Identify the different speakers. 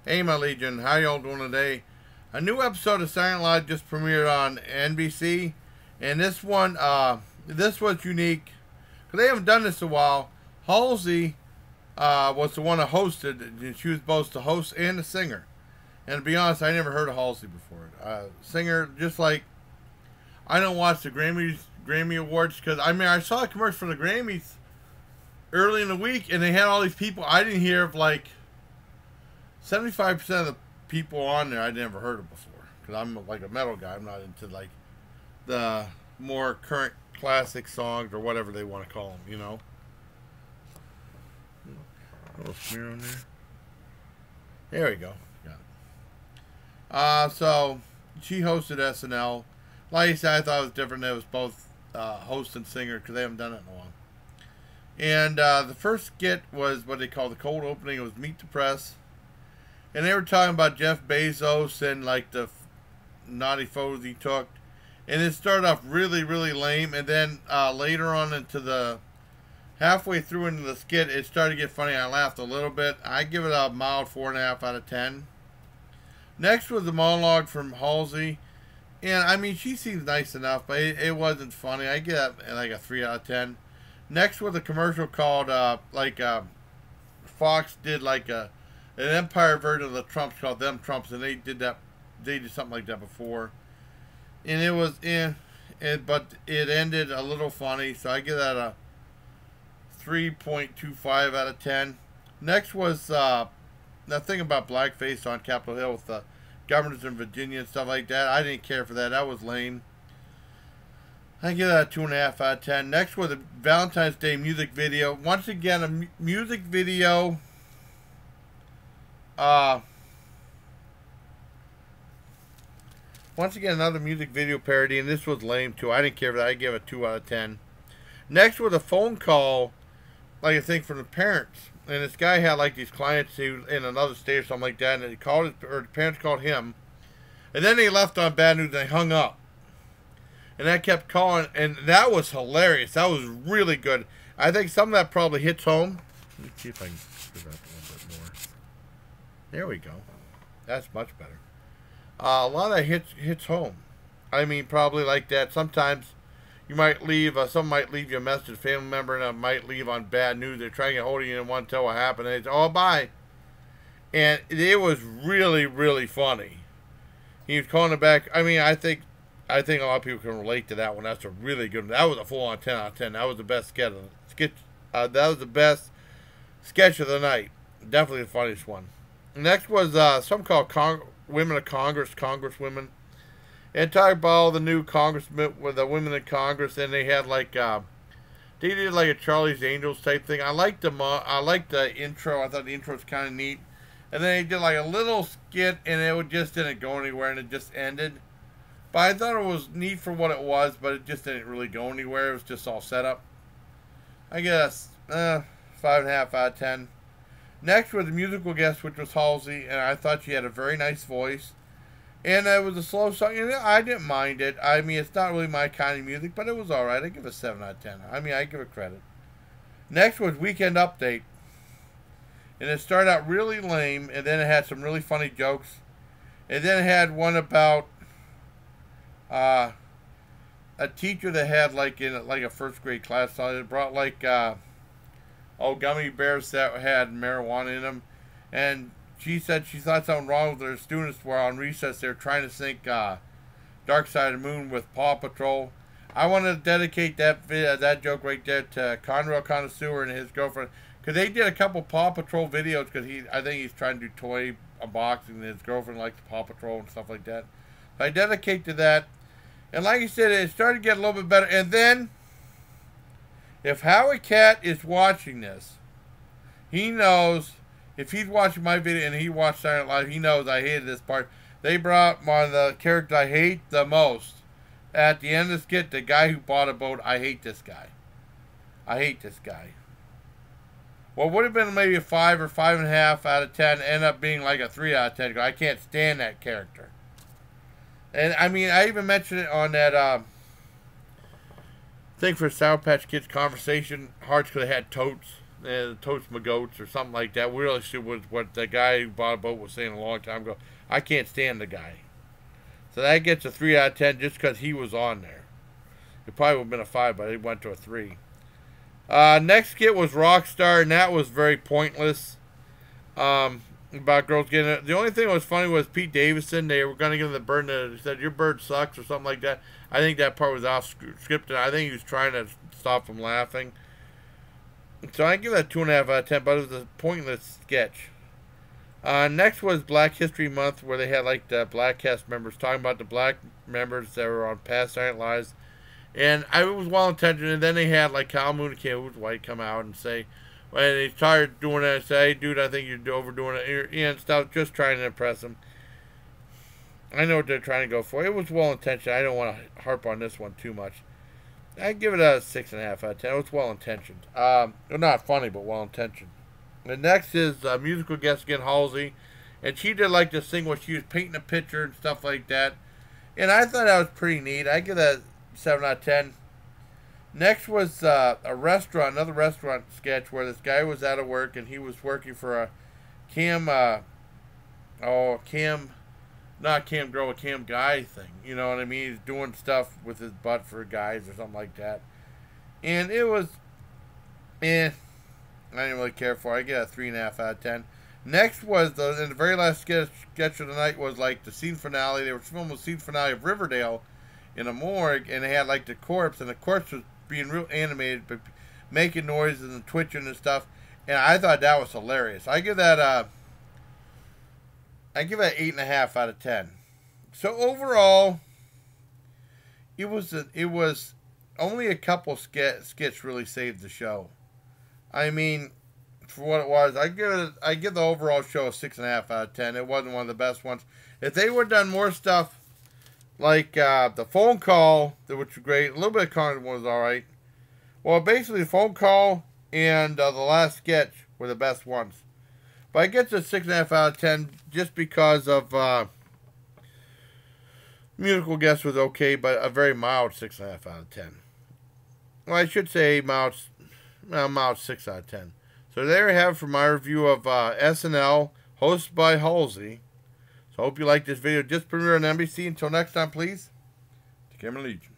Speaker 1: Hey, my Legion, how y'all doing today? A new episode of Silent Live just premiered on NBC, and this was unique because they haven't done this in a while. Halsey was the one that hosted, and she was both the host and the singer. And to be honest, I never heard of Halsey before. Singer, just like I don't watch the Grammy Awards because I saw a commercial for the Grammys early in the week, and they had all these people I didn't hear of 75% of the people on there I'd never heard of before because I'm like a metal guy. I'm not into like the more current classic songs or whatever they want to call them. A little smear on there. There we go. Got it. So she hosted SNL. Like I said, I thought it was different. It was both host and singer because they haven't done it in a while. And the first skit was what they call the cold opening. It was Meet the Press. And they were talking about Jeff Bezos and like the naughty photos he took. And it started off really, really lame. And then later on halfway through into the skit, it started to get funny. I laughed a little bit. I give it a mild 4.5 out of 10. Next was the monologue from Halsey. And she seems nice enough, but it wasn't funny. I give it like a 3 out of 10. Next was a commercial called, Fox did an Empire version of the Trumps called Them Trumps, and they did something like that before. And it was but it ended a little funny, so I give that a 3.25 out of 10. Next was that thing about blackface on Capitol Hill with the governors in Virginia and stuff like that. I didn't care for that. That was lame. I give that a 2.5 out of 10. Next was a Valentine's Day music video. Once again, a music video. Once again, another music video parody, and this was lame too. I didn't care for that. I gave it a 2 out of 10. Next was a phone call, like I think from the parents. And this guy had like these clients who in another state or something like that, and the parents called him. And then they left on bad news and they hung up. And I kept calling, and that was hilarious. That was really good. I think some of that probably hits home. Let me see if I can screw that a little bit more. There we go. That's much better. A lot of that hits home. Probably like that. Sometimes you might leave, someone might leave you a message, a family member, and it might leave on bad news. They're trying to get hold of you and want to tell what happened. And they say, oh, bye. And it was really, really funny. He was calling it back. I think a lot of people can relate to that one. That's a really good one. That was a full-on 10 out of 10. That was the best sketch. That was the best sketch of the night. Definitely the funniest one. Next was something called Women of Congress, Congresswomen. And talked about all the new congressmen with the women in Congress, and they had they did like a Charlie's Angels type thing. I liked the intro. I thought the intro was kind of neat. And then they did like a little skit, and it just didn't go anywhere, and it just ended. But I thought it was neat for what it was, but it just didn't really go anywhere. It was just all set up. I guess 5.5 out of 10. Next was the musical guest, which was Halsey, and I thought she had a very nice voice. And it was a slow song, and I didn't mind it. It's not really my kind of music, but it was alright. I give it a 7 out of 10. I give it credit. Next was Weekend Update. And it started out really lame, and then it had some really funny jokes. And then it had one about a teacher that had in a first grade class. So it brought gummy bears that had marijuana in them. And she said she thought something wrong with her students were on recess. They were trying to sync Dark Side of the Moon with Paw Patrol. I want to dedicate that joke right there to Conrail Connoisseur and his girlfriend. Because they did a couple Paw Patrol videos because I think he's trying to do toy unboxing and his girlfriend likes Paw Patrol and stuff like that. So I dedicate to that. And like I said, it started to get a little bit better. And then, if Howie Cat is watching this, he knows, if he's watching my video and he watched Silent Live, he knows I hated this part. They brought one of the character I hate the most. At the end of the skit, the guy who bought a boat, I hate this guy. I hate this guy. What would have been maybe a 5 or 5.5 out of 10 ended up being like a 3 out of 10. I can't stand that character. And I even mentioned it on that thing for Sour Patch Kids conversation. Hearts could have had totes. Toast my goats or something like that. We really should was what the guy who bought a boat was saying a long time ago. I can't stand the guy. So that gets a 3 out of 10 just because he was on there. It probably would have been a 5, but it went to a 3. Next skit was Rockstar, and that was very pointless. About girls getting it. The only thing that was funny was Pete Davidson. They were going to give him the bird, and they said, your bird sucks, or something like that. I think that part was off scripted. I think he was trying to stop from laughing. So I give that 2.5 out of 10, but it was a pointless sketch. Next was Black History Month, where they had like the black cast members talking about the black members that were on past Saturday Night Lives. And I was well intentioned, and then they had like Kyle Mooney, who was white, come out and say, when they started doing that, say, hey, dude, I think you're overdoing it, and stuff, just trying to impress them. I know what they're trying to go for. It was well intentioned. I don't want to harp on this one too much. I give it a 6.5 out of 10. It was well intentioned. Not funny, but well intentioned. The next is musical guest again, Halsey, and she did like this thing where she was painting a picture and stuff like that. And I thought that was pretty neat. I give that 7 out of 10. Next was a restaurant, another restaurant sketch where this guy was out of work and he was working for a cam girl, a cam guy thing. You know what I mean? He's doing stuff with his butt for guys or something like that. And it was, I didn't really care for it. I get a 3.5 out of 10. Next was, and the very last sketch of the night was like the scene finale. They were filming the scene finale of Riverdale in a morgue, and they had like the corpse, and the corpse was being real animated, but making noises and twitching and stuff. And I thought that was hilarious. I give that 8.5 out of 10. So overall, it was only a couple skits really saved the show. I mean, for what it was, I give the overall show a 6.5 out of 10. It wasn't one of the best ones. If they would have done more stuff like the phone call, which was great, a little bit of content was all right. Well, basically the phone call and the last sketch were the best ones. But I get to 6.5 out of 10 just because of musical guest was okay, but a very mild 6.5 out of 10. Well, I should say mild 6 out of 10. So there you have it for my review of SNL, hosted by Halsey. So I hope you like this video. Just premiered on NBC. Until next time, please, take care, my legion.